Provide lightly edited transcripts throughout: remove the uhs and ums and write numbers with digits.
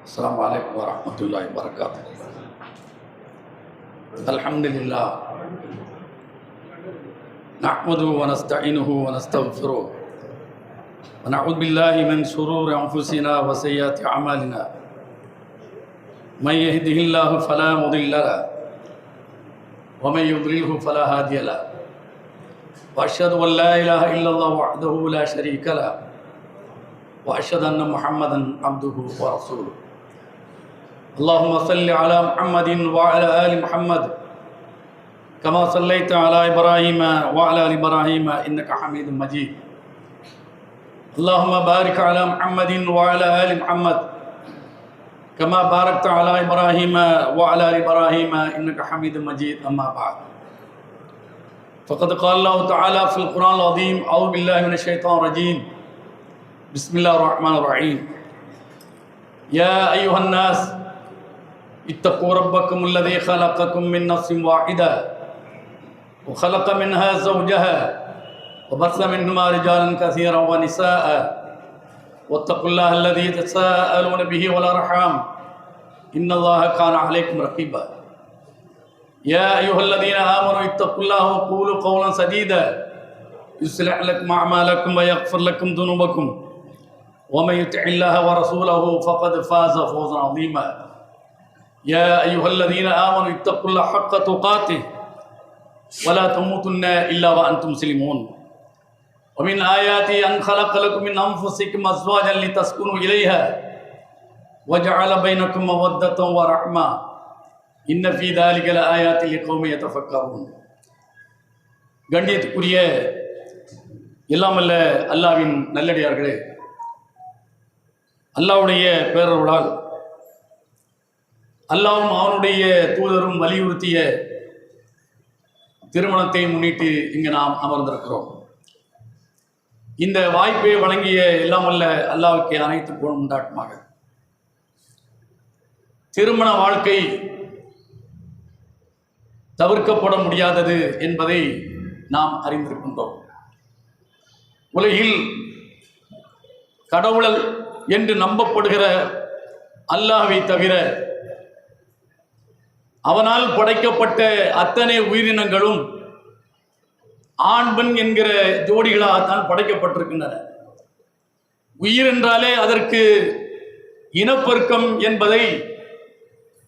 السلام عليكم ورحمة الله وبركاته. الحمد لله نحمده ونستعينه ونستغفره ونعوذ بالله من شرور أنفسنا وسيئات أعمالنا. من يهده الله فلا مضل له ومن يضلله فلا هادي له. وأشهد أن لا إله إلا الله وحده لا شريك له وأشهد أن محمدا عبده ورسوله. اللهم صل على محمد وعلى آل محمد كما صليت على إبراهيم وعلى آل إبراهيم إنك حميد مجيد. اللهم بارك على محمد وعلى آل محمد كما باركت على إبراهيم وعلى آل إبراهيم إنك حميد مجيد. أما بعد، فقد قال الله تعالى في القرآن العظيم: أعوذ بالله من الشيطان الرجيم، بسم الله الرحمن الرحيم. يا أيها الناس اتقوا ربكم الذي خلقكم من نفس واحدة وخلق منها زوجها وبث منهما رجالا كثيرا ونساء واتقوا الله الذي تساءلون به والأرحام إن الله كان عليكم رقيبا. يا أيها الذين آمنوا اتقوا الله وقولوا قولا سديدا يصلح لكم أعمالكم ويغفر لكم ذنوبكم ومن يطع الله ورسوله فقد فاز فوزا عظيما. يا أيها الذين آمنوا اتقوا الله حق تقاته ولا تموتن إلا وأنتم مسلمون. ومن آياته أن خلق لكم من أنفسكم أزواجا لتسكنوا إليها وجعل بينكم مودة ورحمة إن في ذلك لآيات لقوم يتفكرون. கண்ணியத்துக்குரிய எல்லாமல்ல அல்லாஹ்வின் நல்லடியார்களே, அல்லாஹ்வுடைய பேரருளால் அல்லாஹ்வும் அவனுடைய தூதரும் வலியுறுத்திய திருமணத்தை முன்னிட்டு இங்கு நாம் அமர்ந்திருக்கிறோம். இந்த வாய்ப்பை வழங்கிய எல்லாமல்ல அல்லாஹ்வுக்கு அனைத்து புகழும் உண்டாட்டுமாக. திருமண வாழ்க்கை தவிர்க்கப்பட முடியாதது என்பதை நாம் அறிந்திருக்கின்றோம். உலகில் கடவுள் என்று நம்பப்படுகிற அல்லாஹ்வை தவிர அவனால் படைக்கப்பட்ட அத்தனை உயிரினங்களும் ஆண் பெண் என்கிற ஜோடிகளாகத்தான் படைக்கப்பட்டிருக்கின்றன. உயிர் என்றாலே அதற்கு இனப்பெருக்கம் என்பதை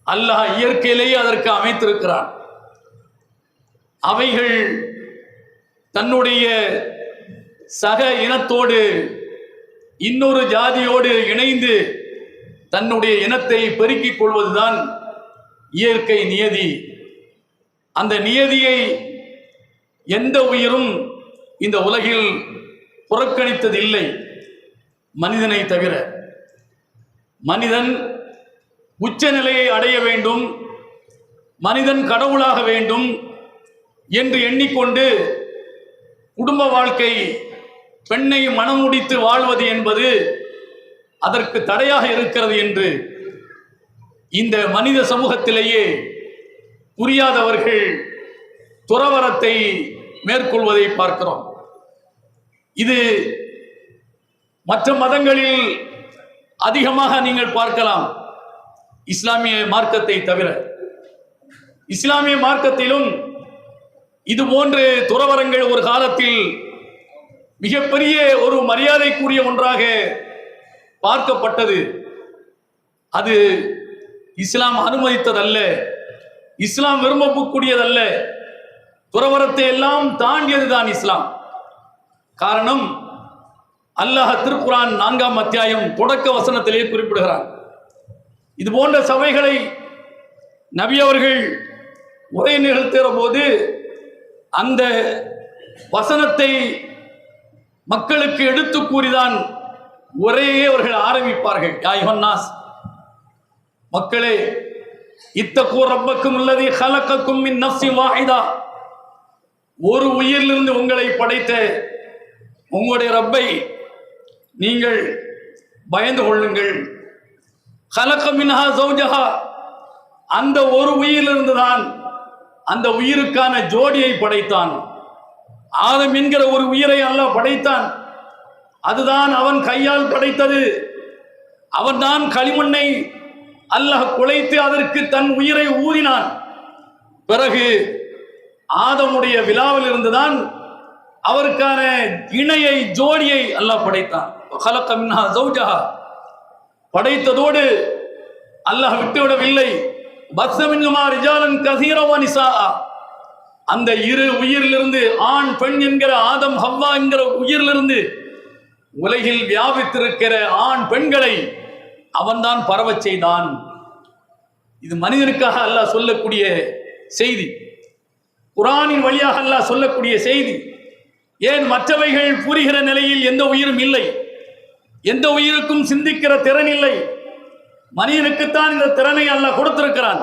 அல்லாஹ் இயற்கையிலேயே அதற்கு அமைத்திருக்கிறான். அவைகள் தன்னுடைய சக இனத்தோடு இன்னொரு ஜாதியோடு இணைந்து தன்னுடைய இனத்தை பெருக்கிக் கொள்வதுதான் இயற்கை நியதி. அந்த நியதியை எந்த உயிரும் இந்த உலகில் புறக்கணித்ததில்லை, மனிதனை தவிர. மனிதன் உச்ச நிலையை அடைய வேண்டும், மனிதன் கடவுளாக வேண்டும் என்று எண்ணிக்கொண்டு குடும்ப வாழ்க்கை, பெண்ணை மணமுடித்து வாழ்வது என்பது அதற்கு தடையாக இருக்கிறது என்று இந்த மனித சமூகத்திலேயே புரியாதவர்கள் துறவரத்தை மேற்கொள்வதை பார்க்கிறோம். இது மற்ற மதங்களில் அதிகமாக நீங்கள் பார்க்கலாம், இஸ்லாமிய மார்க்கத்தை தவிர. இஸ்லாமிய மார்க்கத்திலும் இது போன்று துறவரங்கள் ஒரு காலத்தில் மிகப்பெரிய ஒரு மரியாதைக்குரிய ஒன்றாக பார்க்கப்பட்டது. அது இஸ்லாம் அனுமதித்ததல்ல, இஸ்லாம் விரும்பக்கூடியதல்ல. துறவரத்தை எல்லாம் தாண்டியதுதான் இஸ்லாம். காரணம், அல்லாஹ் திருக்குர்ஆன் 4ஆம் அத்தியாயம் தொடக்க வசனத்திலே குறிப்பிடுகிறார். இது போன்ற சபைகளை நபி அவர்கள் உரை நிகழ்த்துகிற போது அந்த வசனத்தை மக்களுக்கு எடுத்து கூறிதான் உரையே அவர்கள் ஆரம்பிப்பார்கள். யா அய்யுஹன்னாஸ், மக்களே, இத்தகு ரப்பக்கும் அல்லதி ஹலகக்கும் மின் நஃப்ஸின் வாஹிதா, ஒரு உயிரிலிருந்து உங்களை படைத்த உங்களுடைய ரப்பை நீங்கள் பயந்து கொள்ளுங்கள். ஹலக மின்ஹா ஸௌஜஹா, அந்த ஒரு உயிரிலிருந்து தான் அந்த உயிருக்கான ஜோடியை படைத்தான். ஆதம் என்கிற ஒரு உயிரை அல்லாஹ் படைத்தான். அதுதான் அவன் கையால் படைத்தது. அவன்தான் களிமண்ணை அல்லாஹ் குலைத்து அதற்கு தன் உயிரை ஊதினான். பிறகு ஆதமுடைய விழாவில் இருந்துதான் அவருக்கான இணையை ஜோடியை அல்லாஹ் படைத்தான். படைத்ததோடு அல்லாஹ் விட்டுவிடவில்லை. அந்த இரு உயிரிலிருந்து ஆண் பெண் என்கிற ஆதம் ஹவ்வா என்கிற உயிரிலிருந்து உலகில் வியாபித்திருக்கிற ஆண் பெண்களை அவன்தான் பரவச் செய்தான். இது மனிதனுக்காக அல்லாஹ் சொல்லக்கூடிய செய்தி, குர்ஆனின் வழியாக அல்லாஹ் சொல்லக்கூடிய செய்தி. ஏன் மற்றவைகள் புரிகிற நிலையில் எந்த உயிரும் இல்லை, எந்த உயிருக்கும் சிந்திக்கிற திறன் இல்லை. மனிதனுக்குத்தான் இந்த திறனை அல்லாஹ் கொடுத்திருக்கிறான்.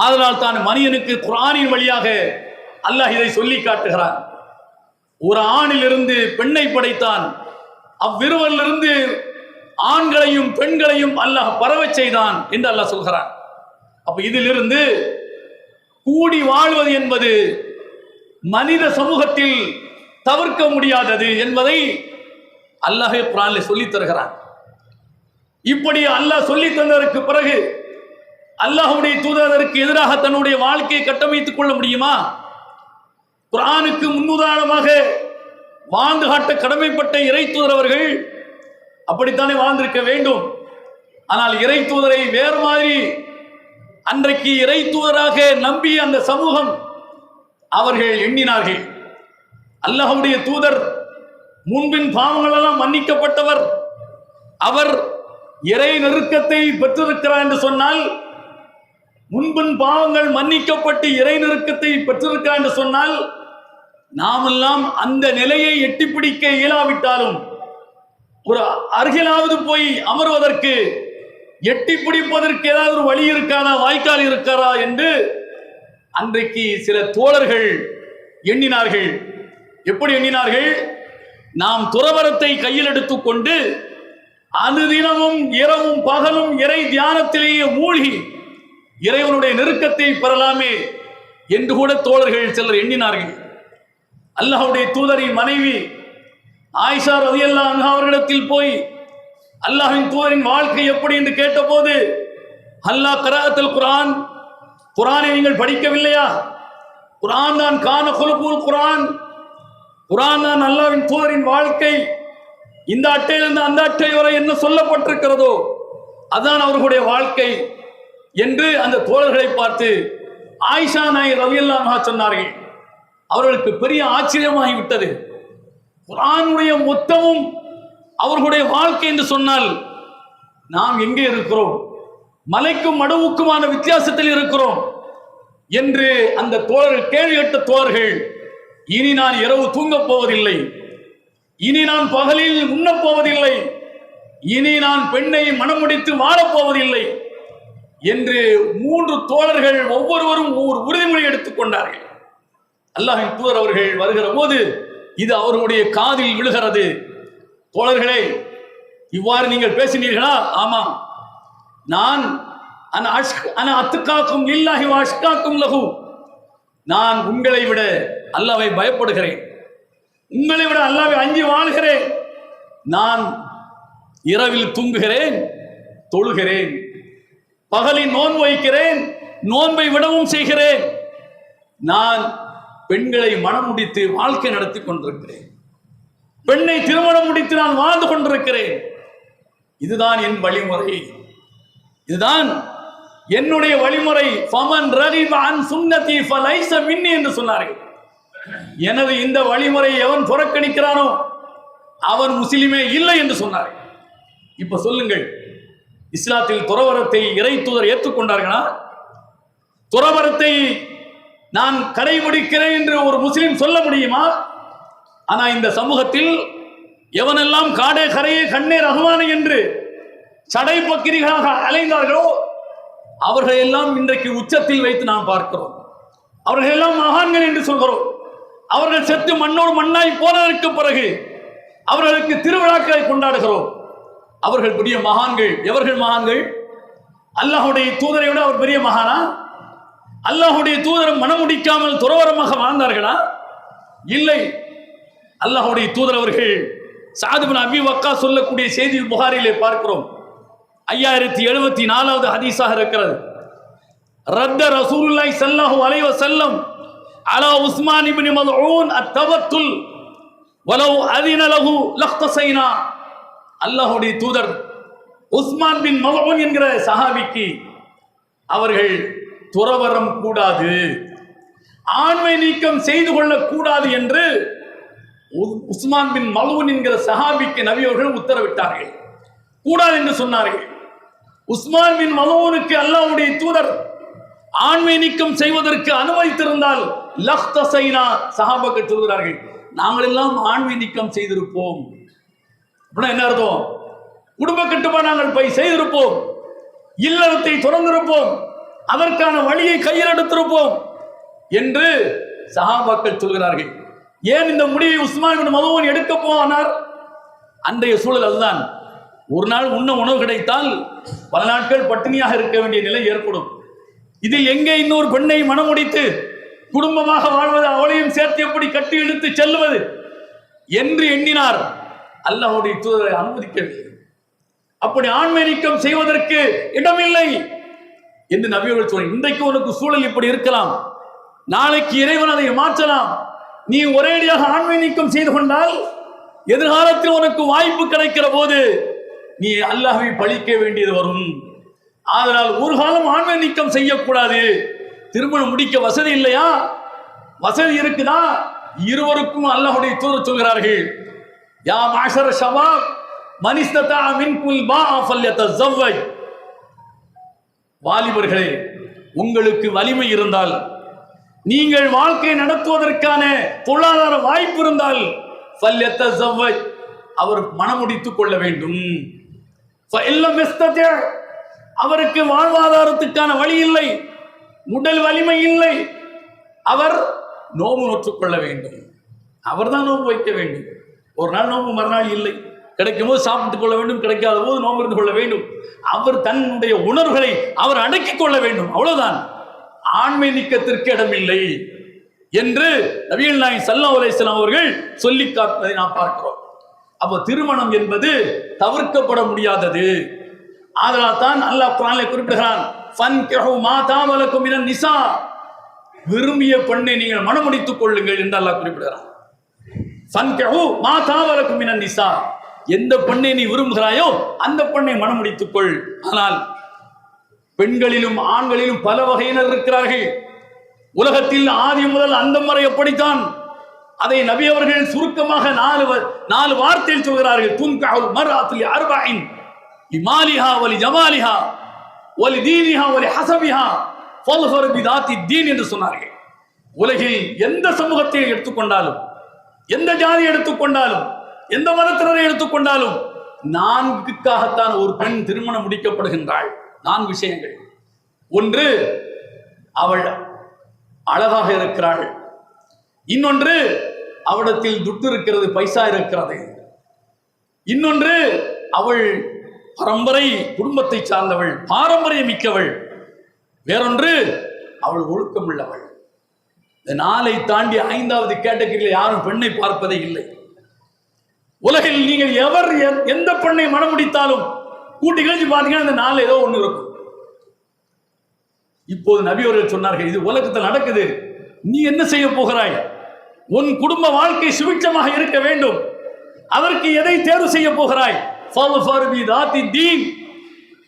அதனால் தான் மனிதனுக்கு குர்ஆனின் வழியாக அல்லாஹ் இதை சொல்லி காட்டுகிறான். ஒரு ஆணிலிருந்து பெண்ணை படைத்தான், அவ்விருவரிலிருந்து ஆண்களையும் பெண்களையும் அல்லாஹ் பரவச் செய்தான் என்று அல்லாஹ் சொல்கிறான். அப்ப இதிலிருந்து கூடி வாழ்வது என்பது மனித சமூகத்தில் தவிர்க்க முடியாதது என்பதை அல்லாஹ் குர்ஆனில் சொல்லித் தருகிறான். இப்படி அல்லாஹ் சொல்லி தந்ததற்கு பிறகு அல்லாஹ்வுடைய தூதருக்கு எதிராக தன்னுடைய வாழ்க்கையை கட்டமைத்துக் கொள்ள முடியுமா? குர்ஆனுக்கு முன்னுதாரணமாக வாழ்ந்து காட்ட கடமைப்பட்ட இறை தூதர் அவர்கள் அப்படித்தானே வாழ்ந்திருக்க வேண்டும். ஆனால் இறை தூதரை வேறு மாதிரி அன்றைக்கு இறை தூதராக நம்பிய அந்த சமூகம் அவர்கள் எண்ணினார்கள். அல்லாஹ்வுடைய தூதர் முன்பின் பாவங்கள் எல்லாம் மன்னிக்கப்பட்டவர், அவர் இறை நெருக்கத்தை பெற்றிருக்கிறார் என்று சொன்னால், முன்பின் பாவங்கள் மன்னிக்கப்பட்டு இறை நெருக்கத்தை பெற்றிருக்கிறார் என்று சொன்னால், நாமெல்லாம் அந்த நிலையை எட்டி பிடிக்க இயலாவிட்டாலும் ஒரு அருகிலாவது போய் அமர்வதற்கு, எட்டி பிடிப்பதற்கு ஏதாவது ஒரு வழி இருக்காதா, வாய்க்கால் இருக்கிறா என்று அன்றைக்கு சில தோழர்கள் எண்ணினார்கள். எப்படி எண்ணினார்கள்? நாம் துறவரத்தை கையில் எடுத்துக்கொண்டு அனுதினமும் இரவும் பகலும் இறை தியானத்திலேயே மூழ்கி இறைவனுடைய நெருக்கத்தை பெறலாமே என்று கூட தோழர்கள் சிலர் எண்ணினார்கள். அல்லாஹ்வுடைய தூதரின் மனைவி ஆயிஷா ரலியல்லாஹு அன்ஹா அவர்களிடத்தில் போய் அல்லாஹ்வின் தூதரின் வாழ்க்கை எப்படி என்று கேட்டபோது, அல்லாஹ் கராஅத்துல் குர்ஆன், குர்ஆனை நீங்கள் படிக்கவில்லையா? குர்ஆன் தான் கான குலுகுல் குர்ஆன், குர்ஆன் தான் அல்லாஹ்வின் தூதரின் வாழ்க்கை. இந்த அட்டையிலிருந்து அந்த அட்டை வரை என்ன சொல்லப்பட்டிருக்கிறதோ அதுதான் அவர்களுடைய வாழ்க்கை என்று அந்த தோழர்களை பார்த்து ஆயிஷா நாயகி ரலியல்லாஹு அன்ஹா சொன்னார்கள். அவர்களுக்கு பெரிய ஆச்சரியமாகிவிட்டது. குர்ஆனுடைய மொத்தமும் அவர்களுடைய வாழ்க்கை என்று சொன்னால் நாம் எங்கே இருக்கிறோம்? மலைக்கும் மடுவுக்குமான வித்தியாசத்தில் இருக்கிறோம் என்று அந்த தோழர்கள், கேள்வி கேட்ட தோழர்கள், இனி நான் இரவு தூங்கப் போவதில்லை, இனி நான் பகலில் உண்ணப் போவதில்லை, இனி நான் பெண்ணை மணமுடித்து வாழப்போவதில்லை என்று 3 தோழர்கள் ஒவ்வொருவரும் ஒரு உறுதிமொழி எடுத்துக் கொண்டார்கள். அல்லாஹ்வின் தூதர் அவர்கள் வருகிற போது இது அவர்களுடைய காதில் விழுகிறது. தோழர்களே, இவ்வாறு நீங்கள் பேசினீர்களா? ஆமாம், நான் அத்துக்காக்கும் இல்லாஹி அஷ்காக்கும் லஹு, நான் உங்களை விட அல்லாஹ்வை பயப்படுகிறேன், உங்களை விட அல்லாஹ்வை அஞ்சி வாழ்கிறேன். நான் இரவில் தூங்குகிறேன், தொழுகிறேன், பகலில் நோன்பு வைக்கிறேன், நோன்பை விடவும் செய்கிறேன். நான் பெண்களை மனம் முடித்து வாழ்க்கை நடத்தி கொண்டிருக்கிறேன், பெண்ணை திருமணம் முடித்து நான் வாழ்ந்து கொண்டிருக்கிறேன். இதுதான் என் வழிமுறை, இதுதான் என்னுடைய வழிமுறை. ஃபமன் ரகிப அன் சுன்னதி ஃபலைஸ மின்னி என்று சொன்னார்கள். எனது இந்த வழிமுறை எவன் புறக்கணிக்கிறானோ அவன் முஸ்லிமே இல்லை என்று சொன்னார்கள். இப்ப சொல்லுங்கள், இஸ்லாத்தில் துறவரத்தை இறை தூதர் ஏற்றுக்கொண்டார்களா? துறவரத்தை நான் கடைபிடிக்கிறேன் என்று ஒரு முஸ்லிம் சொல்ல முடியுமா? ஆனா இந்த சமூகத்தில் எவனெல்லாம் காடே கரையே கண்ணே ரஹ்மானே என்று சடை பக்கிரிகளாக அலைந்தார்களோ அவர்கள் எல்லாம் இன்றைக்கு உச்சத்தில் வைத்து நாம் பார்க்கிறோம். அவர்கள் எல்லாம் மகான்கள் என்று சொல்கிறோம். அவர்கள் செத்து மண்ணோடு மண்ணாய் போனதற்கு பிறகு அவர்களுக்கு திருவிழாக்களை கொண்டாடுகிறோம். அவர்கள் பெரிய மகான்கள். எவர்கள் மகான்கள்? அல்லாஹ்வுடைய தூதரை விட அவர் பெரிய மகானா? அல்லாஹ்வுடைய தூதரை மனமுடிக்காமல் துறவரமாக வாழ்ந்தார்களா? இல்லை. அல்லாஹ்வுடைய தூதர் அவர்கள் சாத் இப்னு அபி வக்காஸ் சொல்லக்கூடிய செய்தி புகாரிலே பார்க்கிறோம். 5074வது ஹதீஸாக இருக்கிறது. ரத்த ரசூலுல்லாஹி ஸல்லல்லாஹு அலைஹி வஸல்லம் அலா உஸ்மான் இப்னு மல்ஊன் அத்தவத்துல் வலவ் அதின லஹு லக்தஸைனா. அல்லாஹ்வுடைய தூதர் உஸ்மான் பின் மல்ஊன் என்கிற சஹாபிக்கு அவர்கள் துறவரம் கூடாது, ஆண்மை நீக்கம் செய்து கொள்ளக் கூடாது என்று உஸ்மான் பின் மல்ஊன் என்கிற சஹாபிக்கு நபி அவர்கள் உத்தரவிட்டார்கள். கூடாது என்று சொன்னார்கள். உஸ்மான் பின் மல்ஊனுக்கு அல்லாஹ்வுடைய தூதர் ஆண்மை நீக்கம் செய்வதற்கு அனுமதித்திருந்தால் லக்தஸைனா, சஹாபாக்கள் சொல்கிறார்கள், நாங்கள் எல்லாம் ஆண்மை நீக்கம் செய்திருப்போம். என்ன அர்த்தம்? குடும்ப கட்டுப்பாடு நாங்கள் செய்திருப்போம், இல்லறத்தை தொடர்ந்திருப்போம், அதற்கான வழியை கையில் எடுத்திருப்போம் என்று சஹாபாக்கள் சொல்கிறார்கள். ஏன் இந்த முடிவை உஸ்மான் பின் மல்ஊன் எடுக்க போனார்? அன்றைய சூழல் அதுதான். ஒரு நாள் உண்ண உணவு கிடைத்தால் பல நாட்கள் பட்டினியாக இருக்க வேண்டிய நிலை ஏற்படும். இதில் எங்கே இன்னொரு பெண்ணை மணமுடித்து குடும்பமாக வாழ்வது, அவளையும் சேர்த்து எப்படி கட்டி இழுத்து செல்வது என்று எண்ணினார். அல்லாஹ்வுடைய தூதரை அனுமதிக்கவில்லை. அப்படி ஆண்மை நீக்கம் செய்வதற்கு இடமில்லை என்று நபி அவர்கள் சொன்னார். இன்றைக்கு உனக்கு சூழல் இப்படி இருக்கலாம், நாளைக்கு இறைவன் அதை மாற்றலாம். நீ ஒரேடியாக ஆண்மை நீக்கம் செய்து கொண்டால் எதிர்காலத்தில் உனக்கு வாய்ப்பு கிடைக்கிற போது நீ அல்லாஹ்வை பழிக்க வேண்டியது வரும். அதனால் ஒரு காலம் ஆண்மை நீக்கம் செய்யக்கூடாது. திருமணம் முடிக்க வசதி இல்லையா? வசதி இருக்குதா? இருவருக்கும் அல்லாஹ்வுடைய தூதர் சொல்கிறார்கள், யா மாஷர ஷபாப் மன் இஸ்ததா மின்குல் பாஅ ஃபல்யதஸவ்வஜ். வாலிபர்களே, உங்களுக்கு வலிமை இருந்தால், நீங்கள் வாழ்க்கை நடத்துவதற்கான பொருளாதார வாய்ப்பு இருந்தால் ஃபல்யதஸவ்வஜ், அவர் மணமுடித்துக் கொள்ள வேண்டும். ஃபஇல்லம் யஸ்ததி, அவருக்கு வாழ்வாதாரத்துக்கான வழி இல்லை, உடல் வலிமை இல்லை, அவர் நோன்பு நோற்றுக் கொள்ள வேண்டும். அவர் தான் நோன்பு வைக்க வேண்டும். ஒரு நாள் நோன்பு, மறுநாள் இல்லை. கிடைக்கும் போது சாப்பிட்டுக் கொள்ள வேண்டும், கிடைக்காத போது நோன்பு இருந்து கொள்ள வேண்டும். அவர் தன்னுடைய உணர்வுகளை அவர் அடக்கிக் கொள்ள வேண்டும், அவ்வளவுதான். ஆண்மை நீக்கத்திற்கு இடமில்லை என்று நபிகள் நாயகம் ஸல்லல்லாஹு அலைஹி வஸல்லம் அவர்கள் சொல்லி காட்டுவதை நாம் பார்க்கிறோம். அப்போ திருமணம் என்பது தவிர்க்கப்பட முடியாதது. அதனால் தான் அல்லாஹ் குர்ஆனில் குறிப்பிடுகிறான், ஃபன்கிஹு மா தாப லக்கும் மினன் நிசா, விரும்பிய பெண்ணை நீங்கள் மணமுடித்துக் கொள்ளுங்கள் என்று அல்லாஹ் குறிப்பிடுகிறான். ஃபன்கிஹு மா தாப லக்கும் மினன் நிசா, எந்த பெண்ணை நீ விரும்புகிறாயோ அந்த பெண்ணை மணமுடித்துக் கொள். ஆனால் பெண்களிலும் ஆண்களிலும் பல வகையினர் இருக்கிறார்கள். உலகத்தில் ஆதி முதல் அந்தம் வரை எப்படித்தான், அதை நபி அவர்கள் சுருக்கமாக நாலு வார்த்தையில் சொல்கிறார்கள். துன்கஹுல் மர்அத்து லிஅர்பஇன் லிமாலிஹா வலி ஜமாலிஹா வலி தீனிஹா வலி ஹஸபிஹா ஃபல்ஃபர் பிதாத்தி தீன் என்று சொன்னார்கள். உலகில் எந்த சமூகத்தை எடுத்துக்கொண்டாலும், எந்த ஜாதியை எடுத்துக்கொண்டாலும், எந்த மதத்தினரை எடுத்துக்கொண்டாலும், 4க்காகத்தான் ஒரு பெண் திருமணம் முடிக்கப்படுகின்றாள். 4 விஷயங்கள். ஒன்று, அவள் அழகாக இருக்கிறாள். இன்னொன்று, அவளிடத்தில் துட்டு இருக்கிறது, பைசா இருக்கிறது. இன்னொன்று, அவள் பரம்பரை குடும்பத்தை சார்ந்தவள், பாரம்பரியம் மிக்கவள். வேறொன்று, அவள் ஒழுக்கம் உள்ளவள். இந்த 4ஐ தாண்டி 5வது கேட்டகரியில் யாரும் பெண்ணை பார்ப்பதே இல்லை. உலகில் நீங்கள் எந்த பெண்ணை மனம் முடித்தாலும் கூட்டி கழிச்சு பார்த்தீங்கன்னா இந்த 4 ஏதோ ஒன்று இருக்கும். இப்போது நபி அவர்கள் சொன்னார்கள், இது உலகத்தில் நடக்குது, நீ என்ன செய்ய போகிறாய்? உன் குடும்ப வாழ்க்கை சுபிட்சமாக இருக்க வேண்டும், அதற்கு எதை தேர்வு செய்ய போகிறாய்?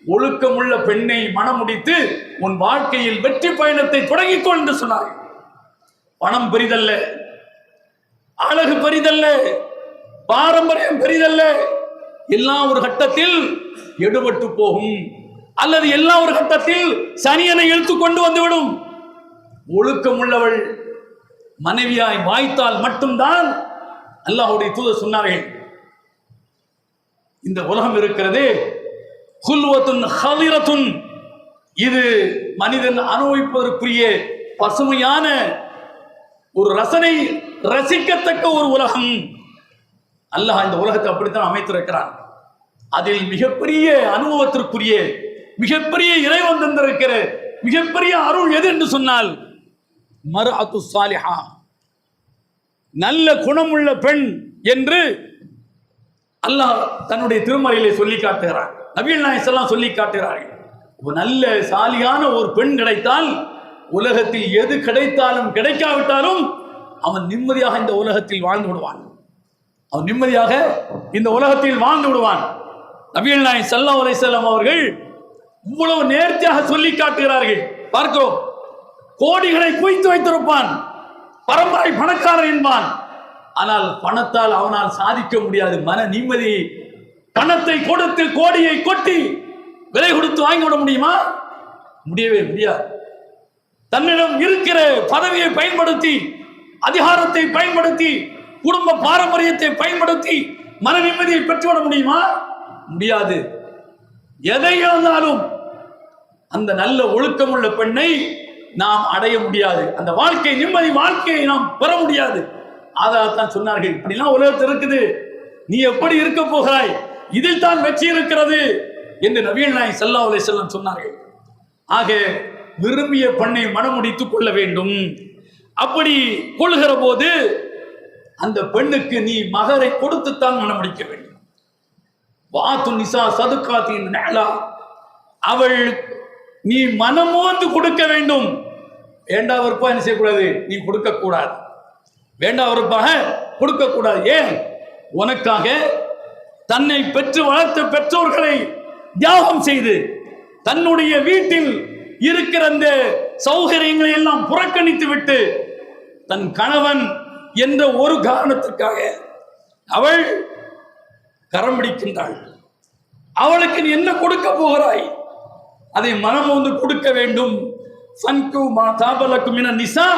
ஒழுக்கமுள்ள பெண்ணை மணமுடித்து உன் வாழ்க்கையில் வெற்றி பயணத்தை தொடங்கிக்கொள் என்று சொன்னார். பணம் பெரிதல்ல, அழகு பெரிதல்ல, பாரம்பரியம் பெரிதல்ல. எல்லாம் ஒரு கட்டத்தில் எடுபட்டு போகும், அல்லது எல்லாம் ஒரு கட்டத்தில் சனியனை இழுத்து கொண்டு வந்துவிடும். ஒழுக்கமுள்ளவள் மனைவியாய் வாய்த்தால் மட்டும்தான், அல்லாஹ்வுடைய தூதர் சொன்னார்கள், இந்த உலகம் இருக்கிறது குல்வத்துன் ஹதிரத்துன், இது மனிதன் அனுபவிப்பதற்குரிய பசுமையான ஒரு ரசனை, ரசிக்கத்தக்க ஒரு உலகம். அல்லாஹ் இந்த உலகத்தை அப்படித்தான் அமைத்திருக்கிறான். அதில் மிகப்பெரிய அனுபவத்திற்குரிய, மிகப்பெரிய இறைவன் தந்திருக்கிற மிகப்பெரிய அருள் எது என்று சொன்னால் மர்அத்து சாலிஹா, நல்ல குணமுள்ள பெண் என்று அல்லாஹ் தன்னுடைய திருமறையிலே சொல்லி காட்டுகிறான். நபிகள் நாயகம் ஸல்லல்லாஹு சொல்லி காட்டுகிறார்கள். ஒரு நல்ல சாலியான ஒரு பெண் கிடைத்தால் உலகத்தில் எது கிடைத்தாலும் கிடைக்காவிட்டாலும் அவன் நிம்மதியாக இந்த உலகத்தில் வாழ்ந்து விடுவான். அவன் நிம்மதியாக இந்த உலகத்தில் வாழ்ந்து விடுவான். நபிகள் நாயகம் ஸல்லல்லாஹு அலைஹி வஸல்லம் அவர்கள் இவ்வளவு நேர்த்தியாக சொல்லி காட்டுகிறார்கள். பார்க்கிறோம், கோடிகளை குவித்து வைத்திருப்பான், பரம்பரை பணக்காரன் என்பான். ஆனால் பணத்தால் அவனால் சாதிக்க முடியாது மன நிம்மதி. பணத்தை கொடுத்து கோடியை கொட்டி விலை கொடுத்து வாங்கிவிட முடியுமா? முடியவே முடியாது. தன்னிடம் இருக்கிற பதவியை பயன்படுத்தி, அதிகாரத்தை பயன்படுத்தி, குடும்ப பாரம்பரியத்தை பயன்படுத்தி மன நிம்மதியை பெற்றுவிட முடியுமா? முடியாது. எதை இழந்தாலும் அந்த நல்ல ஒழுக்கமுள்ள பெண்ணை நாம் அடைய முடியாது. அந்த வாழ்க்கை நிம்மதி வாழ்க்கையை நாம் பெற முடியாது. அதான் சொன்னார்கள், இப்படிலாம் உலகத்தில் இருக்குது, நீ எப்படி இருக்க போகிறாய், இதில் தான் வெற்றி இருக்கிறது என்று நபிகள் நாயகம் ஸல்லல்லாஹு அலைஹி வஸல்லம் சொன்னார்கள். ஆக விரும்பிய பெண்ணை மனமுடித்துக் கொள்ள வேண்டும். அப்படி கொள்கிற போது அந்த பெண்ணுக்கு நீ மகரை கொடுத்துத்தான் மனமுடிக்க வேண்டும். வாத்து நிசா சதுக்காத்தின் நேலா, அவள் நீ மனமோந்து கொடுக்க வேண்டும். வேண்டாம் வெறுப்பா என்ன செய்யக்கூடாது, நீ கொடுக்க கூடாது. வேண்டாம் வெறுப்பாக கொடுக்க கூடாது. ஏன்? உனக்காக தன்னை பெற்று வளர்த்த பெற்றோர்களை தியாகம் செய்து தன்னுடைய வீட்டில் இருக்கிற அந்த சௌகரியங்களை எல்லாம் புறக்கணித்து விட்டு தன் கணவன் என்ற ஒரு காரணத்துக்காக அவள் கரம் பிடிக்கின்றாள். அவளுக்கு நீ என்ன கொடுக்க போகிறாய்? அதை மனம் வந்து கொடுக்க வேண்டும். ஃபன்கு மா தாபலக்கும் மின நிசா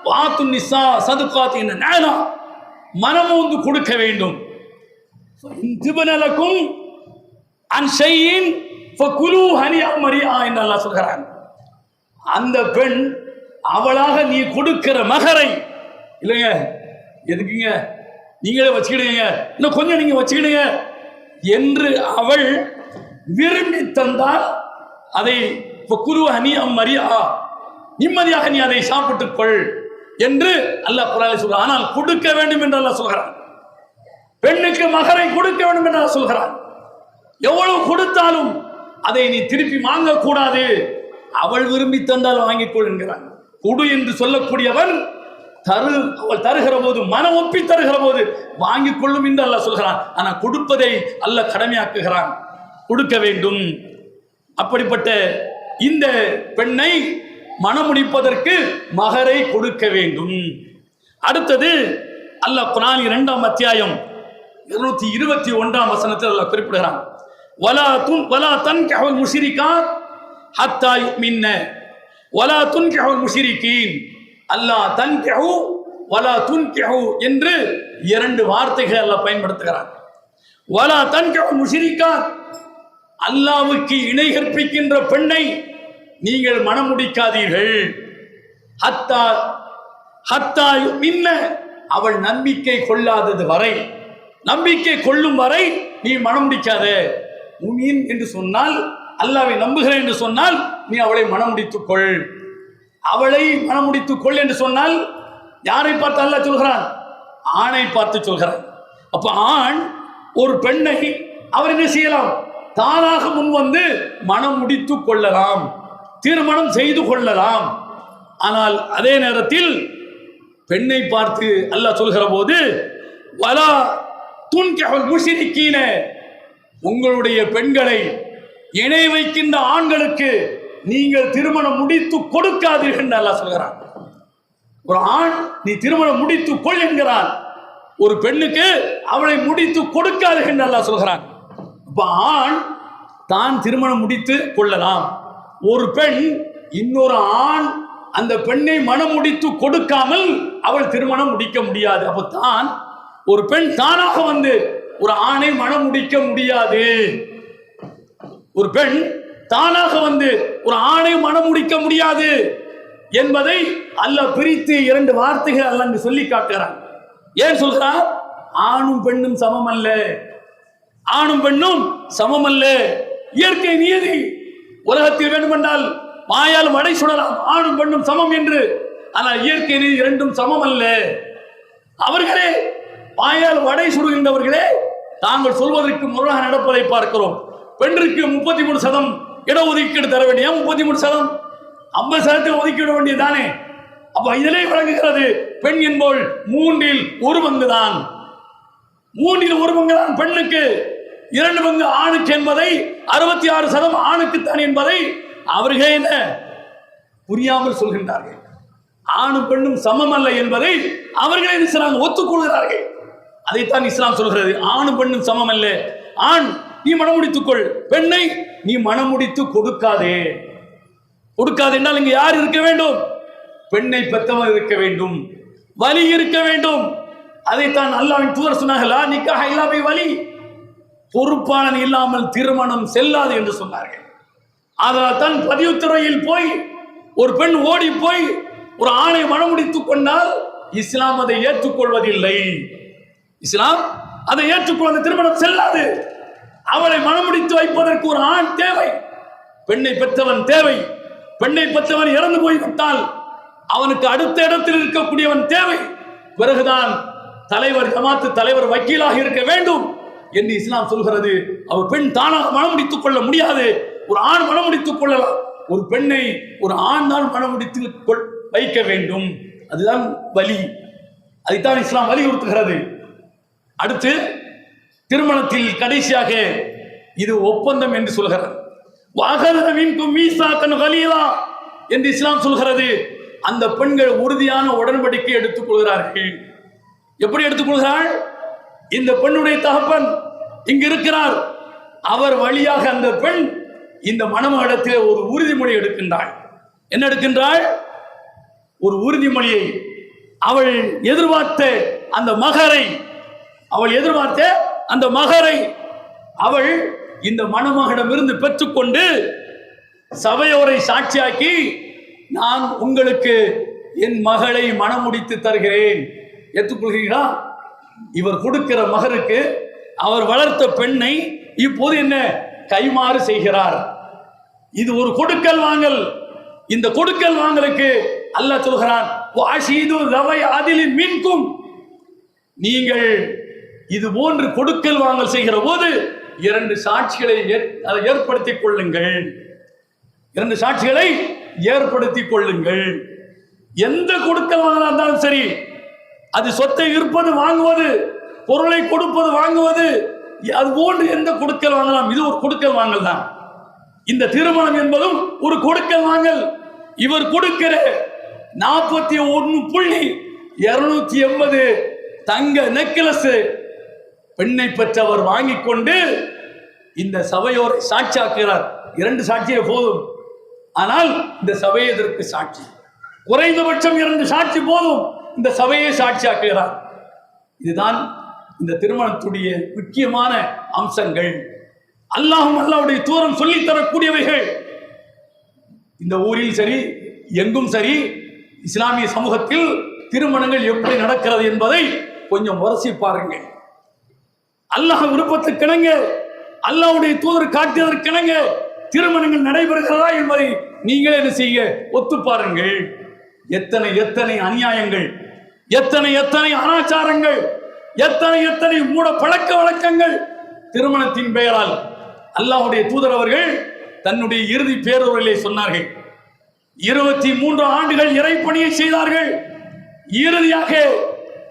வாத்து நிசா சதுகாத்தின் நேலா, மனம் வந்து கொடுக்க வேண்டும். திபனலக்கும் அன் ஷைஇன் ஃபகுலு ஹனியா மரியா என்று அல்லாஹ் சொல்கிறான். அந்த பெண் அவளாக நீ கொடுக்கிற மகரை, இல்லைங்க எதுக்குங்க நீங்களே வச்சுக்கிடுங்க, இன்னும் கொஞ்சம் நீங்க வச்சுக்கிடுங்க என்று அவள் விரும்பி தந்தால் அதை ஃபகுலு ஹனியா மரியா, நிம்மதியாக நீ அதை சாப்பிட்டுக் கொள் என்று அல்லாஹ் குர்ஆனில் சொல்றான். ஆனால் கொடுக்க வேண்டும் என்று அல்லாஹ் சொல்கிறான். பெண்ணுக்கு மகரை கொடுக்க வேண்டும் என்று சொல்கிறான். எவ்வளவு கொடுத்தாலும் அதை நீ திருப்பி வாங்க கூடாது. அவள் விரும்பி தந்தால் வாங்கிக் கொள் என்கிறான். கொடு என்று சொல்லக்கூடியவன் அவள் தருகிற போது, மன ஒப்பி தருகிற போது வாங்கிக் கொள்ளும் என்று அல்லாஹ் சொல்கிறான். ஆனால் கொடுப்பதை அல்லாஹ் கடமையாக்குகிறான், கொடுக்க வேண்டும். அப்படிப்பட்ட இந்த பெண்ணை மணமுடிப்பதற்கு மகரை கொடுக்க வேண்டும். அடுத்தது அல்லாஹ் குர்ஆனின் 2ஆம் அத்தியாயம் 221ஆம் வசனத்தில் அல்லாஹ் குறிப்பிடுகிறான், வலா தன்கிஹுல் முஷ்ரிகாத் ஹத்தா யுமின்ன வலா துன்கிஹுல் முஷ்ரிகீன். அல்லாஹ் தன்கிஹு வலா துன்கிஹு என்று 2 வார்த்தைகளை அல்லாஹ் பயன்படுத்துகிறான். வலா தன்கிஹுல் முஷ்ரிகாத், அல்லாஹ்வுக்கு இணை கற்பிக்கின்ற பெண்ணை நீங்கள் மணமுடிக்காதீர்கள். ஹத்தா ஹத்தா யுமின்ன, அவள் நம்பிக்கை கொள்ளாதது வரை, நம்பிக்கை கொள்ளும் வரை நீ மனம் முடிக்காத. முமீன் என்று சொன்னால், அல்லாஹ்வை நம்புகிறேன் என்று சொன்னால் நீ அவளை மணமுடித்துக் கொள். அவளை மணமுடித்துக் கொள் என்று சொன்னால் யாரை பார்த்து அல்லாஹ் சொல்கிறான்? ஆணை பார்த்து சொல்கிறான். அப்ப ஆண் ஒரு பெண்ணை அவர் என்ன செய்யலாம்? தானாக முன் வந்து மனம் முடித்துக் கொள்ளலாம், திருமணம் செய்து கொள்ளலாம். ஆனால் அதே நேரத்தில் பெண்ணை பார்த்து அல்லாஹ் சொல்கிற போது, வலா துன்கிஹுல் முஷ்ரிகீன, உங்களுடைய பெண்களை இணை வைக்கின்ற ஆண்களுக்கு நீங்கள் திருமணம் முடித்து கொடுக்காதீர்கள் என்று அல்லாஹ் சொல்கிறான். ஒரு ஆண் நீ திருமணம் முடித்து கொள் என்கிறான், ஒரு பெண்ணுக்கு அவளை முடித்து கொடுக்காதீர்கள் என்று அல்லாஹ் சொல்கிறான். இப்ப ஆண் தான் திருமணம் முடித்து கொள்ளலாம். ஒரு பெண் இன்னொரு ஆண் அந்த பெண்ணை மனம் முடித்து கொடுக்காமல் அவள் திருமணம் முடிக்க முடியாது. அப்ப தான் ஒரு பெண் தானாக வந்து ஒரு ஆணை மனம் முடிக்க முடியாது. ஒரு பெண் தானாக வந்து ஒரு ஆணை மனம் முடிக்க முடியாது என்பதை அல்லாஹ் பிரித்து 2 வார்த்தைகள் அல்லாஹ் சொல்லி காட்டுகிறான். ஏன் சொல்கிறான்? ஆணும் பெண்ணும் சமம் அல்ல, ஆணும் பெண்ணும் சமம் அல்ல. இயற்கை நியதி. உலகத்தில் வேண்டுமென்றால் வாயால் வடை சுடலாம், ஆணும் பெண்ணும் சமம் என்று. ஆனால் இயற்கை நியதி 2ம் சமம் அல்ல. அவர்களே வாயால் வடை சுடுகின்றவர்களே தாங்கள் சொல்வதற்கு முரணாக நடப்பதை பார்க்கிறோம். பெண்ணுக்கு 33% இடஒதுக்கீடு தர வேண்டிய 33%, 50% ஒதுக்கிவிட வேண்டியதானே? அப்ப இதிலே வழங்குகிறது பெண் என்போல் 1/3 தான். 1/3 தான் பெண்ணுக்கு, 2 பங்கு ஆணுக்கு என்பதை, 66% ஆணுக்குத்தான் என்பதை அவர்களே என்ன புரியாமல் சொல்கின்றார்கள். ஆணும் பெண்ணும் சமம் அல்ல என்பதை அவர்களே இஸ்லாம் ஒத்துக்கொள்கிறார்கள். அதைத்தான் இஸ்லாம் சொல்கிறது, ஆணும் பெண்ணும் சமம் அல்ல. ஆண் நீ மனமுடித்துக்கொள், பெண்ணை நீ மனமுடித்து கொடுக்காதே. கொடுக்காது என்றால் இங்கு யார் இருக்க வேண்டும்? பெண்ணை பெற்றவன் இருக்க வேண்டும், வலி இருக்க வேண்டும். அதைத்தான் அல்லாஹ்வின் தூதர் சொன்னார்கள், லா நிக்காஹ இல்லா பி வலி, பொறுப்பாளன் இல்லாமல் திருமணம் செல்லாது என்று சொன்னார்கள். அதனால் தான் பதிவுத்துறையில் போய் ஒரு பெண் ஓடி போய் ஒரு ஆணை மனமுடித்துக் கொண்டால் இஸ்லாம் அதை ஏற்றுக்கொள்வதில்லை. இஸ்லாம் அதை ஏற்றுக்கொள்ள திருமணம் செல்லாது. அவளை மனமுடித்து வைப்பதற்கு ஒரு ஆண் தேவை, பெண்ணை பெற்றவன் தேவை. பெண்ணை பெற்றவன் இறந்து போய்விட்டால் அவனுக்கு அடுத்த இடத்தில் இருக்கக்கூடியவன் தேவை. பிறகுதான் தலைவர், ஜமாத்து தலைவர், வக்கீலாக இருக்க வேண்டும் என்று இஸ்லாம் சொல்கிறது. அவர் பெண் தானாக மனமுடித்துக் கொள்ள முடியாது, ஒரு ஆண் மனமுடித்துக் கொள்ளலாம். ஒரு பெண்ணை ஒரு ஆண் தான் மனமுடித்து வைக்க வேண்டும். அதுதான் வலி. அதைத்தான் இஸ்லாம் வலியுறுத்துகிறது. அடுத்து திருமணத்தில் கடைசியாக இது ஒப்பந்தம் என்று சொல்கிறது. என்று இஸ்லாம் சொல்கிறது. அந்த பெண்கள் உறுதியான உடன்படிக்கை எடுத்துக் கொள்கிறார்கள். எப்படி எடுத்துக்கொள்கிறாள்? இந்த பெண்ணுடைய தகப்பன் இங்கு இருக்கிறார், அவர் வழியாக அந்த பெண் இந்த மணமகளிடத்தில் ஒரு உறுதிமொழி எடுக்கின்றாள். என்ன எடுக்கின்றாள்? ஒரு உறுதிமொழியை. அவள் எதிர்பார்த்த அந்த மகரை, அவள் இந்த மணமகளிடமிருந்து பெற்றுக்கொண்டு சபையோரை சாட்சியாக்கி, நான் உங்களுக்கு என் மகளை மணமுடித்து தருகிறேன், ஏற்றுக்கொள்கிறீர்களா? இவர் கொடுக்கிற மகருக்கு அவர் வளர்த்த பெண்ணை இப்போது என்ன கைமாறு செய்கிறார். இது ஒரு கொடுக்கல் வாங்கல். இந்த கொடுக்கல் வாங்கலுக்கு அல்லாஹ் சொல்கிறான், நீங்கள் இது போன்று கொடுக்கல் வாங்கல் செய்கிற போது 2 சாட்சிகளை ஏற்படுத்திக் கொள்ளுங்கள். 2 சாட்சிகளை ஏற்படுத்திக் கொள்ளுங்கள். எந்த கொடுக்கல் வாங்கலா இருந்தாலும் சரி, அது சொத்தை விற்பது வாங்குவது, பொருளை கொடுப்பது வாங்குவது, அது போன்று எந்த கொடுக்கல் வாங்கலாம். இது ஒரு கொடுக்கல் வாங்கல் தான். இந்த திருமணம் என்பதும் ஒரு கொடுக்கல் வாங்கல். இவர் கொடுக்கிற 41.280 தங்க நெக்லஸ் பெண்ணை பெற்றவர் வாங்கி கொண்டு இந்த சபையோரை சாட்சியாக்குகிறார். 2 சாட்சியே போதும். ஆனால் இந்த சபையை இதற்கு சாட்சி, குறைந்தபட்சம் 2 சாட்சி போதும். இந்த சபையை சாட்சியாக்குகிறார். இதுதான் இந்த திருமணத்துடைய முக்கியமான அம்சங்கள். அல்லாஹும் அல்லாஹ்வுடைய தூதரும் சொல்லித் தரக்கூடியவைகள். இந்த ஊரில் சரி, எங்கும் சரி, இஸ்லாமிய சமூகத்தில் திருமணங்கள் எப்படி நடக்கிறது என்பதை கொஞ்சம் உரசி பாருங்கள். அல்லாஹ் விருப்பத்துக்கிணங்க, அல்லாஹ்வுடைய தூதர் காட்டியதற்கிணங்க திருமணங்கள் நடைபெறுகிறதா என்பதை நீங்களே என்ன செய்ய ஒத்து பாருங்கள். எத்தனை எத்தனை அநியாயங்கள், எத்தனை எத்தனை அனாச்சாரங்கள், எத்தனை எத்தனை மூட பழக்க வழக்கங்கள் திருமணத்தின் பெயரால். அல்லாஹ்வுடைய தூதர் அவர்கள் தன்னுடைய இறுதி பேருரையிலே சொன்னார்கள், 23 ஆண்டுகள் இறைப்பணியை செய்தார்கள். இறுதியாக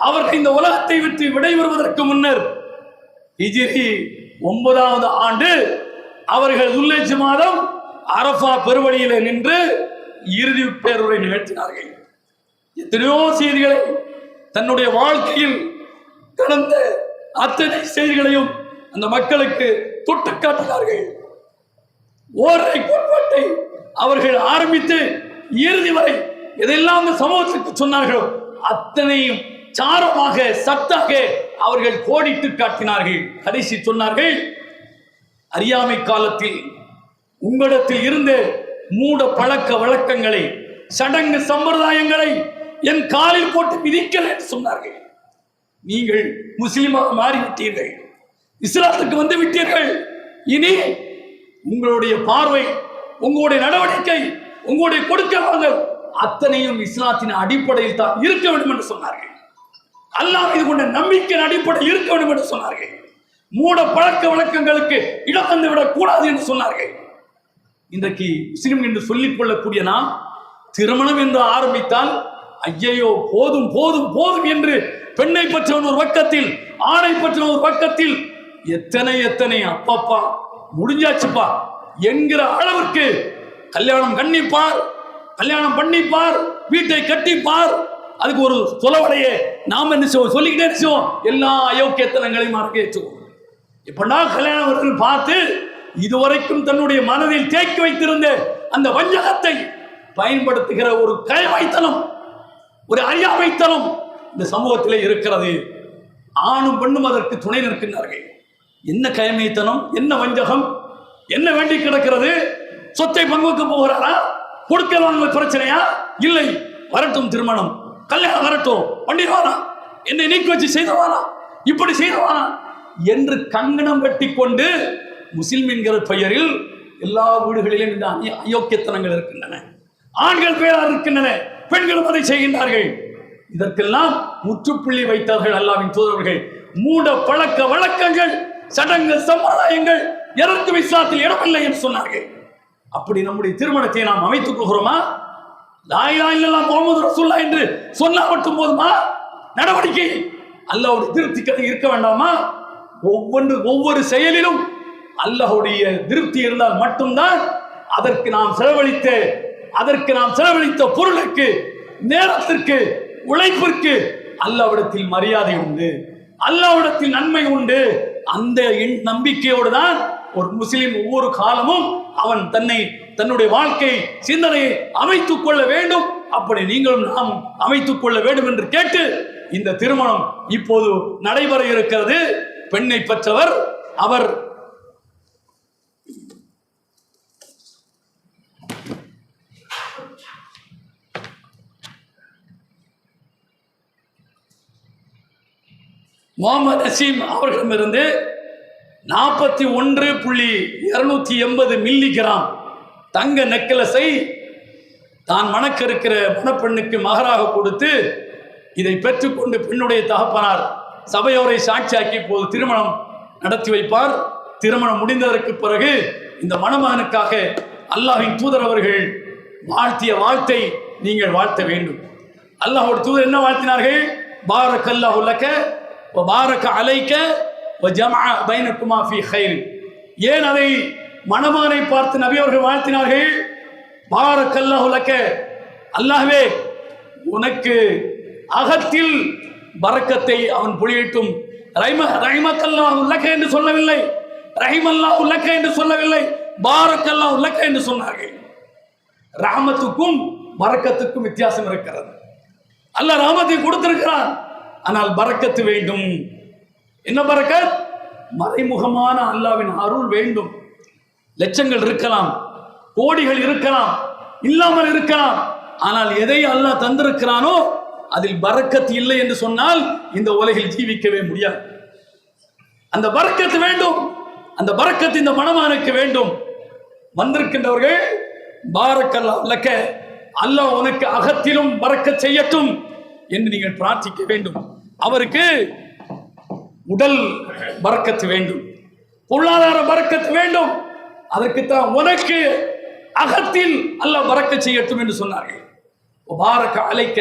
அவர்கள் இந்த உலகத்தை விட்டு விடைபெறுவதற்கு முன்னர் ஹிஜ்ரி 9வது ஆண்டு அவர்கள் துல்ஹஜ் மாதம் அரஃபா பெருவழியிலே நின்று இறுதி பேருரை நிகழ்த்தினார்கள். எத்தனையோ செய்திகளை தன்னுடைய வாழ்க்கையில் கடந்த அத்தனை செய்திகளையும் அந்த மக்களுக்கு தொட்டு காட்டினார்கள். ஓரை கோட்பாட்டை அவர்கள் ஆரம்பித்து இறுதி வரை எதெல்லாம் அந்த சமூகத்திற்கு சொன்னார்களோ அத்தனையும் சாரமாக சத்தாக அவர்கள் கோடிட்டு காட்டினார்கள். கடைசி சொன்னார்கள், அறியாமை காலத்தில் உங்களிடத்தில் இருந்த மூட பழக்க வழக்கங்களை, சடங்கு சம்பிரதாயங்களை என் காலில் போட்டு மிதிக்கல் என்று சொன்னார்கள். நீங்கள் முஸ்லிமாக மாறிவிட்டீர்கள், இஸ்லாத்துக்கு வந்து விட்டீர்கள். இனி உங்களுடைய பார்வை, உங்களுடைய நடவடிக்கை, உங்களுடைய கொடுக்கல் அத்தனையும் இஸ்லாத்தின் அடிப்படையில் தான் இருக்க வேண்டும் என்று சொன்னார்கள். அல்லாஹ் மீது கொண்ட நம்பிக்கையின் அடிப்படை இருக்க வேண்டும் என்று சொன்னார்கள். மூட பழக்க வழக்கங்களுக்கு இடம் தந்து விடக்கூடாது என்று சொன்னார்கள். இன்றைக்கு முஸ்லிம் என்று சொல்லிக் கொள்ளக்கூடிய நாம் திருமணம் என்று ஆரம்பித்தால் ஐயையோ போதும் போதும் போதும் என்று பெண்ணை பற்றவன் ஒரு பக்கத்தில், ஆணை பற்றவன் ஒரு பக்கத்தில், எத்தனை எத்தனை அப்பப்பா முடிஞ்சாச்சுப்பா என்கிற அளவிற்கு கல்யாணம் கண்ணிப்பார், கல்யாணம் பண்ணிப்பார், வீட்டை கட்டிப்பார். அதுக்கு ஒரு சொலவடையே நாம் என்ன செய்வோம், சொல்லிக்கிட்டே செய்வோம், எல்லா அயோக்கியத்தனங்களையும் அரங்கேற்றுவோம். இப்படா கல்யாணம் பார்த்து இதுவரைக்கும் தன்னுடைய மனதில் தேக்கி வைத்திருந்த அந்த வஞ்சகத்தை பயன்படுத்துகிற ஒரு கயமைத்தனம், ஒரு அறியாமைத்தனம் இந்த சமூகத்திலே இருக்கிறது. ஆணும் பெண்ணும் அதற்கு துணை நிற்கின்றார்கள். என்ன கயமைத்தனம், என்ன வஞ்சகம், என்ன வேண்டி கிடக்கிறது? சொத்தை பங்குக்கு போகிறாரா? கொடுக்கலான பிரச்சனையா? இல்லை, வரட்டும் திருமணம், கல்யாணம் வரட்டும், பண்ணிடுவானா, என்னை நீக்கி வச்சு செய்தவானா, இப்படி செய்தவானா என்று கங்கணம் கட்டி கொண்டு முஸ்லிம் என்கிற பெயரில் எல்லா வீடுகளிலும் இந்த அயோக்கியத்தனங்கள் இருக்கின்றன. ஆண்கள் பெயராக இருக்கின்றன, பெண்களும் அதை செய்கின்றார்கள். இதற்கெல்லாம் முற்றுப்புள்ளி வைத்தார்கள் அல்லாஹ்வின் தூதர்கள். மூட பழக்க வழக்கங்கள், சடங்கு சம்பிரதாயங்கள் எதற்கு இஸ்லாத்தில் இடமில்லை என்று சொன்னார்கள். அப்படி நம்முடைய திருமணத்தை நாம் அமைத்துக் கொள்கிறோமா? லா இலாஹா இல்லல்லாஹ் முஹம்மது ரசூலுல்லாஹ் என்று சொன்னால் மட்டும் போதுமா? நடவடிக்கை அல்லாஹ்வுடைய திருப்திக்கு இருக்க வேண்டாமா? ஒவ்வொரு செயலிலும் அல்லாஹ்வுடைய திருப்தி இருந்தால் மட்டும்தான் அதற்கு நாம் செலவழித்த பொருளுக்கு, நேரத்திற்கு, உழைப்பிற்கு அல்லாஹ்விடத்தில் மரியாதை உண்டு, அல்லாஹ்விடத்தில் நன்மை உண்டு. அந்த நம்பிக்கையோடு தான் ஒரு முஸ்லிம் ஒவ்வொரு காலமும் அவன் தன்னுடைய வாழ்க்கை சிந்தனையை அமைத்துக் கொள்ள வேண்டும். அப்படி நீங்களும் நாம் அமைத்துக் கொள்ள வேண்டும் என்று கேட்டு இந்த திருமணம் இப்போது நடைபெற இருக்கிறது. பெண்ணை பெற்றவர் அவர் முகமது நசீம் அவர்களிடமிருந்து 41.280 மில்லிகிராம் தங்க நெக்லஸை தான் மணக்க இருக்கிற மணப்பெண்ணுக்கு மகராக கொடுத்து இதை பெற்றுக்கொண்டு பெண்ணுடைய தகப்பனார் சபையோரை சாட்சியாக்கி இப்போது திருமணம் நடத்தி வைப்பார். திருமணம் முடிந்ததற்கு பிறகு இந்த மணமகனுக்காக அல்லாஹ்வின் தூதர் அவர்கள் வாழ்த்திய வாழ்த்தை நீங்கள் வாழ்த்த வேண்டும். அல்லாஹ்வுடைய தூதர் என்ன வாழ்த்தினார்கள்? பாரக்கல்லாஹு லக வ பாரக அலைக வ ஜமஅ பைனகுமா ஃபீ கைர். ஏன் அதை மணமகனை பார்த்து நபி அவர்கள் வாழ்த்தினார்கள்? பாரக்கல்லாஹு லக, அல்லாஹ்வே உனக்கு அகத்தில் பரக்கத்தை அவன் பொழியட்டும். ரஹிமக்கல்லாஹு லக என்று சொல்லவில்லை, ரஹிமல்லாஹு லக என்று சொல்லவில்லை, பாரக்கல்லாஹு லக என்று சொன்னார்கள். ரஹமத்துக்கும் பரக்கத்துக்கும் வித்தியாசம் இருக்கிறது. அல்லாஹ் ரஹமத்தை கொடுத்திருக்கிறான், ஆனால் பரக்கத்து வேண்டும். என்ன பரக்கத்? மறைமுகமான அல்லாஹ்வின் அருள் வேண்டும். லட்சங்கள் இருக்கலாம், கோடிகள் இருக்கலாம், இல்லாமல் இருக்கலாம், ஆனால் எதை அல்லாஹ் தந்திருக்கிறானோ அதில் பரக்கத்து இல்லை என்று சொன்னால் இந்த உலகில் ஜீவிக்கவே முடியாது. அந்த பரக்கத்து வேண்டும். அந்த பரக்கத்து இந்த மணமகனுக்கு வேண்டும். வந்திருக்கின்றவர்கள் பாரக்கல்லாஹு லக, அல்லாஹ் உனக்கு அகத்திலும் பரக்கத் செய்யட்டும் என்று நீங்கள் பிரார்த்திக்க வேண்டும். அவருக்கு உடல் பரக்கத்து வேண்டும், பொருளாதார பரக்கத்து வேண்டும். அதற்குத்தான் உனக்கு அகத்தில் அல்லாஹ் பரக்கத் செய்யட்டும் என்று சொன்னார்கள். பாரக்க அலைக்க,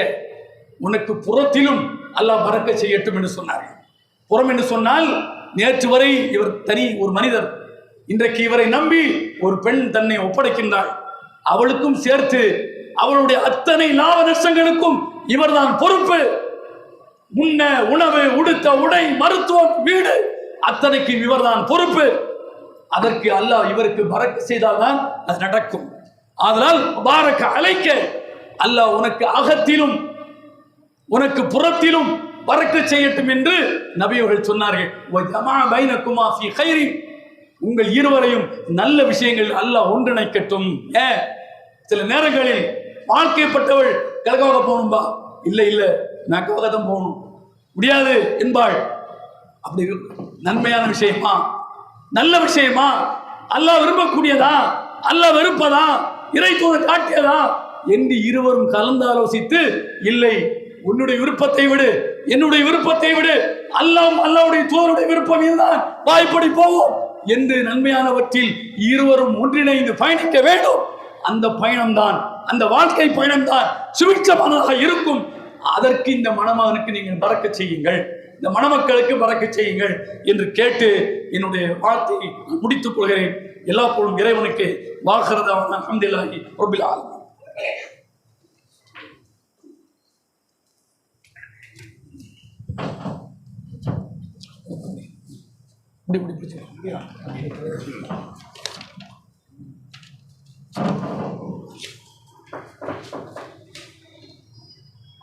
உனக்கு புறத்திலும் அல்லாஹ் பரக்கத் செய்யட்டும் என்று சொன்னார்கள். புறம் என்று சொன்னால் நேற்று வரை இவர் தனி ஒரு மனிதர், இன்றைக்கு இவரை நம்பி ஒரு பெண் தன்னை ஒப்படைக்கின்றாள். அவளுக்கும் சேர்த்து அவளுடைய அத்தனை லாப நஷ்டங்களுக்கும் இவர்தான் பொறுப்பு. உண்ண உணவு, உடுத்த உடை, மருத்துவம், வீடு அத்தனைக்கும் இவர்தான் பொறுப்பு. அதற்கு அல்லாஹ் இவருக்கு பரக்கத் செய்தால்தான் அது நடக்கும். அதனால் பாரக்க அலைக்க, அல்லாஹ் உனக்கு அகத்திலும் உனக்கு புறத்திலும் பரக்கத் செய்யட்டும் என்று நபி அவர்கள் சொன்னார்கள். உங்கள் இருவரையும் நல்ல விஷயங்கள் அல்லாஹ் ஒன்றிணைக்கட்டும். சில நேரங்களில் வாழ்க்கைப்பட்டவள் கிழக்காக போகணும்பா, இல்லை இல்லை மேற்காக தான் போகணும், முடியாது என்பாள். அப்படி நன்மையான விஷயமா, நல்ல விஷயமா, அல்லாஹ் விரும்பக்கூடியதா, அல்லாஹ் வெறுப்பதா, இறை தூதர் காட்டியதா என்று இருவரும் கலந்து ஆலோசித்து, இல்லை உன்னுடைய விருப்பத்தை விடு, என்னுடைய விருப்பத்தை விடு, அல்லாஹ்வுடைய தூதருடைய விருப்பம் இதுதான், வாய்ப்படி போவோம் என்று நன்மையானவற்றில் இருவரும் ஒன்றிணைந்து பயணிக்க வேண்டும். அந்த பயணம்தான், அந்த வாழ்க்கை பயணம்தான் சுபிட்சமானதாக இருக்கும். அதற்கு இந்த மணமகனுக்கு நீங்கள் பறக்கச் செய்யுங்கள், இந்த மணமக்களுக்கு பறக்கச் செய்யுங்கள் என்று கேட்டு என்னுடைய வார்த்தையை முடித்துக் கொள்கிறேன். எல்லா பொருளும் இறைவனுக்கு. வாஹிரதாவான அல்ஹம்துலில்லாஹி ரப்பில் ஆலமீன்.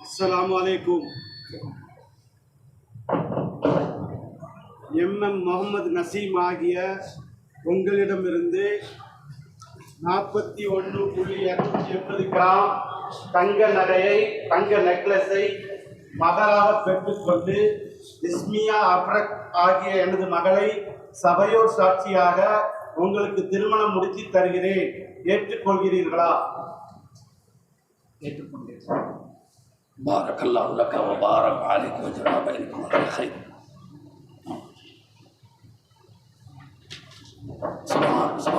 அஸ்ஸலாமு அலைக்கும். MM முகமது நசீம் ஆகிய உங்களிடமிருந்து 41.280 கிராம் தங்க நகையை, தங்க நெக்லஸை மகராக பெற்றுக்கொண்டு இஸ்மியா அப்ரக் ஆகிய எனது மகளை சபையோர் சாட்சியாக உங்களுக்கு திருமணம் முடித்து தருகிறேன். ஏற்றுக்கொள்கிறீர்களா? ஏற்றுக்கொண்டேன். பாரக்கல்லாஹு லக வ பாரக அலைக்கும் வ ஜஅல பைனக்கும்